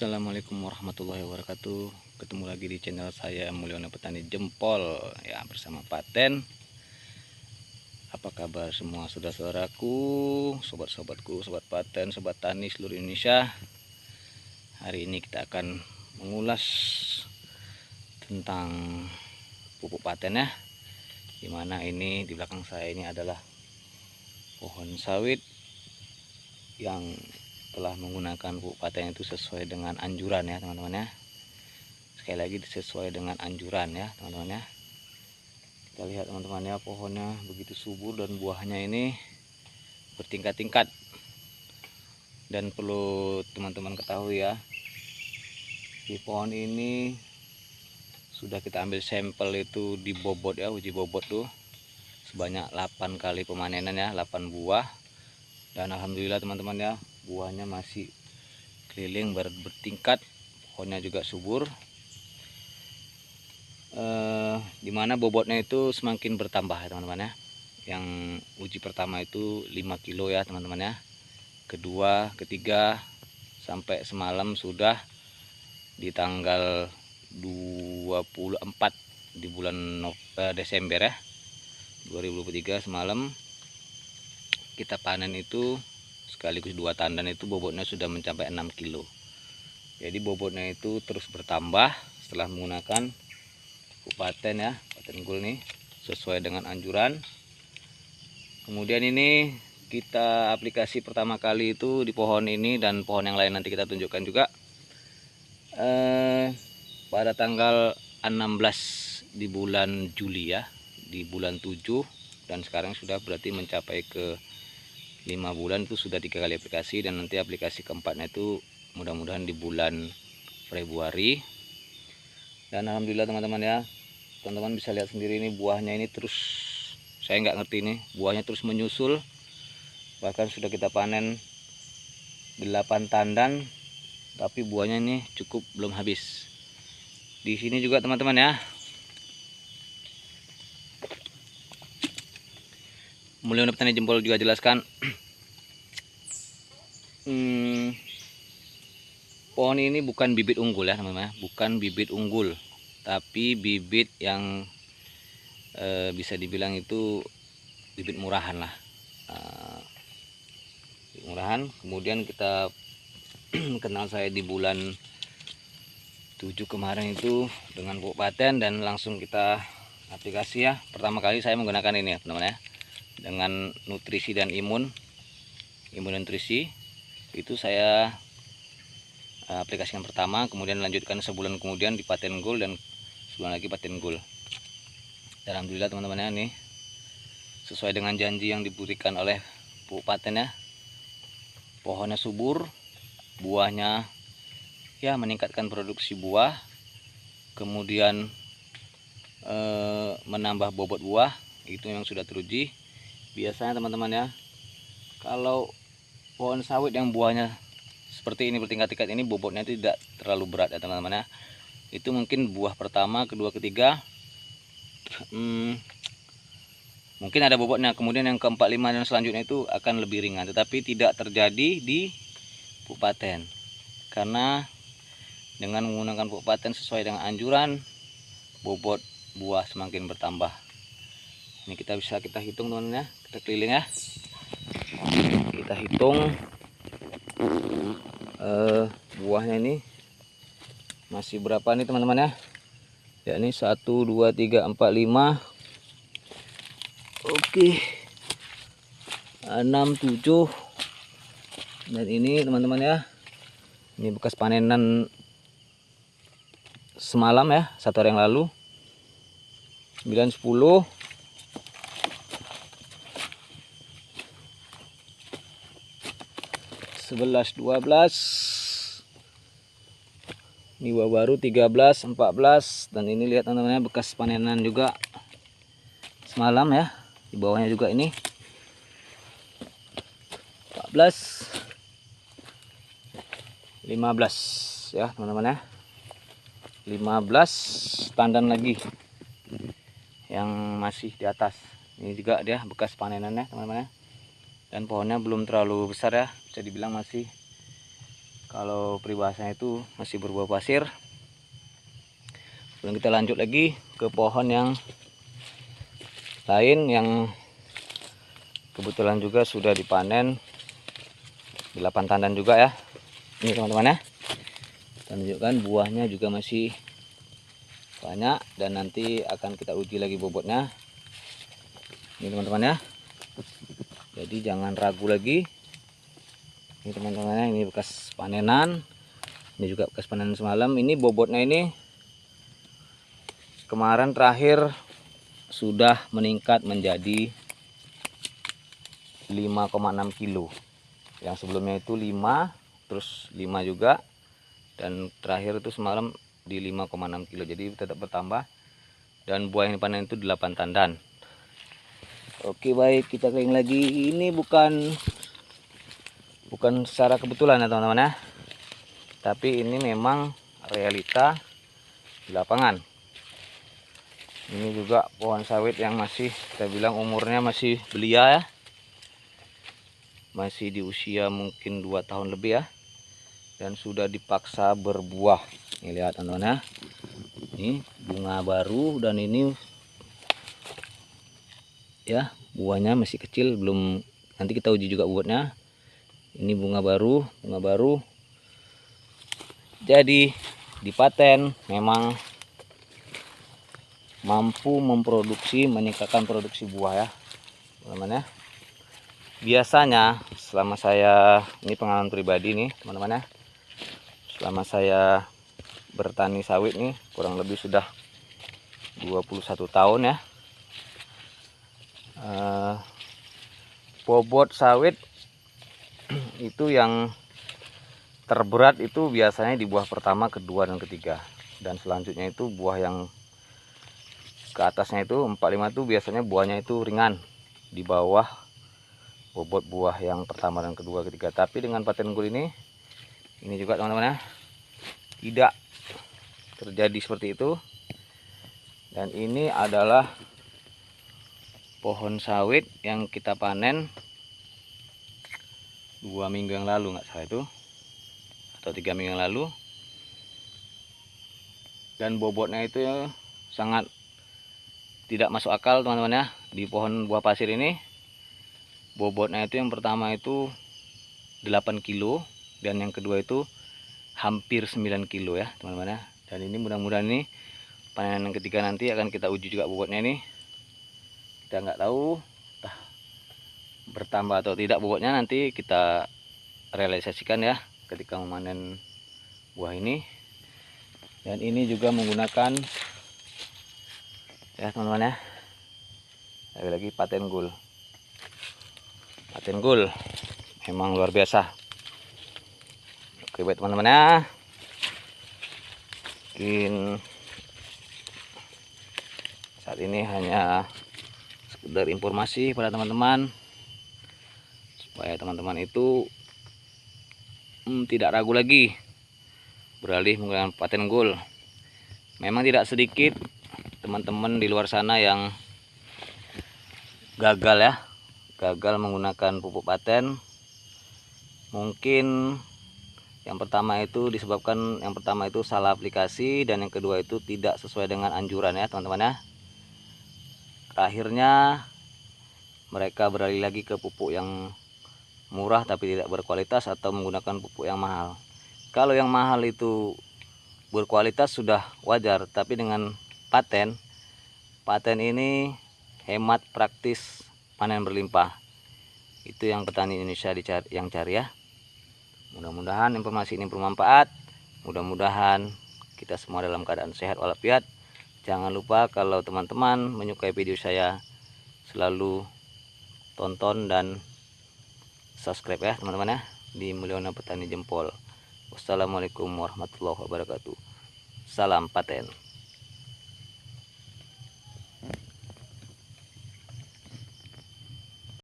Assalamualaikum warahmatullahi wabarakatuh. Ketemu lagi di channel saya Mulyono Petani Jempol ya, bersama Paten. Apa kabar semua saudara-saudaraku, sobat-sobatku, sobat Paten, sobat tani seluruh Indonesia. Hari ini kita akan mengulas tentang pupuk Paten ya. Dimana ini di belakang saya ini adalah pohon sawit yang telah menggunakan pupuk Paten itu sesuai dengan anjuran ya teman-teman ya. Sekali lagi sesuai dengan anjuran ya teman-teman ya. Kita lihat teman-teman ya, pohonnya begitu subur dan buahnya ini bertingkat-tingkat. Dan perlu teman-teman ketahui ya, di pohon ini sudah kita ambil sampel itu di bobot ya, uji bobot tuh sebanyak 8 kali pemanenan ya, 8 buah. Dan alhamdulillah teman-teman ya, buahnya masih keliling bertingkat, pohonnya juga subur. Dimana bobotnya itu semakin bertambah ya teman-teman ya. Yang uji pertama itu 5 kilo ya teman-teman ya, kedua, ketiga, sampai semalam sudah di tanggal 24 di bulan Desember ya 2023. Semalam kita panen itu sekaligus 2 tandan itu bobotnya sudah mencapai 6 kilo. Jadi bobotnya itu terus bertambah setelah menggunakan pupuk Paten ya, Paten Gold nih sesuai dengan anjuran. Kemudian ini kita aplikasi pertama kali itu di pohon ini dan pohon yang lain nanti kita tunjukkan juga pada tanggal 16 di bulan Juli ya, di bulan 7, dan sekarang sudah berarti mencapai ke 5 bulan itu sudah 3 kali aplikasi, dan nanti aplikasi keempatnya itu mudah-mudahan di bulan Februari. Dan alhamdulillah teman-teman ya, teman-teman bisa lihat sendiri ini buahnya ini terus, saya nggak ngerti ini buahnya terus menyusul, bahkan sudah kita panen 8 tandan tapi buahnya ini cukup belum habis. Di sini juga teman-teman ya, Mulyono Petani Jempol juga jelaskan pohon ini bukan bibit unggul ya teman-teman, bukan bibit unggul, tapi bibit yang bisa dibilang itu bibit murahan lah, murahan. Kemudian kita kenal saya di bulan 7 kemarin itu dengan pupuk Paten, dan langsung kita aplikasi ya. Pertama kali saya menggunakan ini ya teman-teman ya, dengan nutrisi dan imun nutrisi itu saya aplikasikan pertama, kemudian lanjutkan sebulan kemudian di Paten Gold, dan sebulan lagi Paten Gold. Dan alhamdulillah teman-teman ya, nih sesuai dengan janji yang diberikan oleh pupuk Paten ya, pohonnya subur, buahnya ya meningkatkan produksi buah, kemudian menambah bobot buah, itu yang sudah teruji. Biasanya teman-teman ya, kalau pohon sawit yang buahnya seperti ini bertingkat-tingkat ini bobotnya tidak terlalu berat ya teman-teman ya. Itu mungkin buah pertama, kedua, ketiga mungkin ada bobotnya, kemudian yang keempat, lima dan selanjutnya itu akan lebih ringan. Tetapi tidak terjadi di pupuk Paten, karena dengan menggunakan pupuk Paten sesuai dengan anjuran, bobot buah semakin bertambah. Ini kita hitung teman-teman ya, kita keliling ya, kita hitung buahnya ini masih berapa nih teman-teman ya. Ya ini 1, 2, 3, 4, 5, oke, 6, 7, dan ini teman-teman ya, ini bekas panenan semalam ya, 1 hari yang lalu. 9, 10, 11, 12, ini buah baru 13, 14, dan ini lihat teman-teman bekas panenan juga semalam ya, di bawahnya juga ini 14, 15 ya teman-teman ya, 15 tandan lagi yang masih di atas. Ini juga dia bekas panenannya teman-teman ya, dan pohonnya belum terlalu besar ya, bisa dibilang masih Kalau peribahasanya itu masih berbuah pasir. Kemudian kita lanjut lagi ke pohon yang lain yang kebetulan juga sudah dipanen 8 tandan juga ya. Ini teman-teman ya. Kita tunjukkan buahnya juga masih banyak dan nanti akan kita uji lagi bobotnya. Ini teman-teman ya. Jadi jangan ragu lagi. Ini teman-teman, ini bekas panenan. Ini juga bekas panenan semalam. Ini bobotnya ini kemarin terakhir sudah meningkat menjadi 5,6 kilo. Yang sebelumnya itu 5, terus 5 juga. Dan terakhir itu semalam di 5,6 kilo. Jadi tetap bertambah. Dan buah yang dipanen itu 8 tandan. Oke, baik, kita keliling lagi. Ini bukan secara kebetulan ya teman-teman ya, tapi ini memang realita di lapangan. Ini juga pohon sawit yang masih kita bilang umurnya masih belia ya, masih di usia mungkin 2 tahun lebih ya, dan sudah dipaksa berbuah. Ini lihat teman-teman ya, ini bunga baru dan ini ya buahnya masih kecil, belum, nanti kita uji juga bobotnya. Ini bunga baru. Jadi dipaten memang mampu memproduksi, meningkatkan produksi buah ya teman-teman ya. Biasanya selama saya, ini pengalaman pribadi nih teman-teman ya, selama saya bertani sawit nih kurang lebih sudah 21 tahun ya, bobot sawit itu yang terberat itu biasanya di buah pertama, kedua, dan ketiga. Dan selanjutnya itu buah yang ke atasnya itu 4-5 itu biasanya buahnya itu ringan di bawah bobot buah yang pertama dan kedua, ketiga. Tapi dengan paten unggul ini juga teman-teman ya, tidak terjadi seperti itu. Dan ini adalah pohon sawit yang kita panen 2 minggu yang lalu, nggak salah itu, atau 3 minggu yang lalu. Dan bobotnya itu sangat tidak masuk akal teman-teman ya. Di pohon buah pasir ini bobotnya itu yang pertama itu 8 kilo dan yang kedua itu hampir 9 kilo ya teman-teman ya. Dan ini mudah-mudahan ini panen yang ketiga nanti akan kita uji juga bobotnya ini. Kita nggak tahu entah bertambah atau tidak bobotnya, nanti kita realisasikan ya ketika memanen buah ini. Dan ini juga menggunakan ya teman-teman ya, lagi-lagi paten gold. Paten gold memang luar biasa. Oke baik teman-teman ya, mungkin saat ini hanya sekedar informasi pada teman-teman supaya teman-teman itu tidak ragu lagi beralih menggunakan paten gold. Memang tidak sedikit teman-teman di luar sana yang gagal menggunakan pupuk paten. Mungkin yang pertama itu disebabkan salah aplikasi, dan yang kedua itu tidak sesuai dengan anjuran ya teman-teman ya. Akhirnya mereka beralih lagi ke pupuk yang murah tapi tidak berkualitas atau menggunakan pupuk yang mahal. Kalau yang mahal itu berkualitas sudah wajar, tapi dengan paten ini hemat, praktis, panen berlimpah. Itu yang petani Indonesia yang cari ya. Mudah-mudahan informasi ini bermanfaat. Mudah-mudahan kita semua dalam keadaan sehat walafiat. Jangan lupa kalau teman-teman menyukai video saya, selalu tonton dan subscribe ya teman-teman ya, di Mulyana Petani Jempol. Wassalamualaikum warahmatullahi wabarakatuh. Salam paten.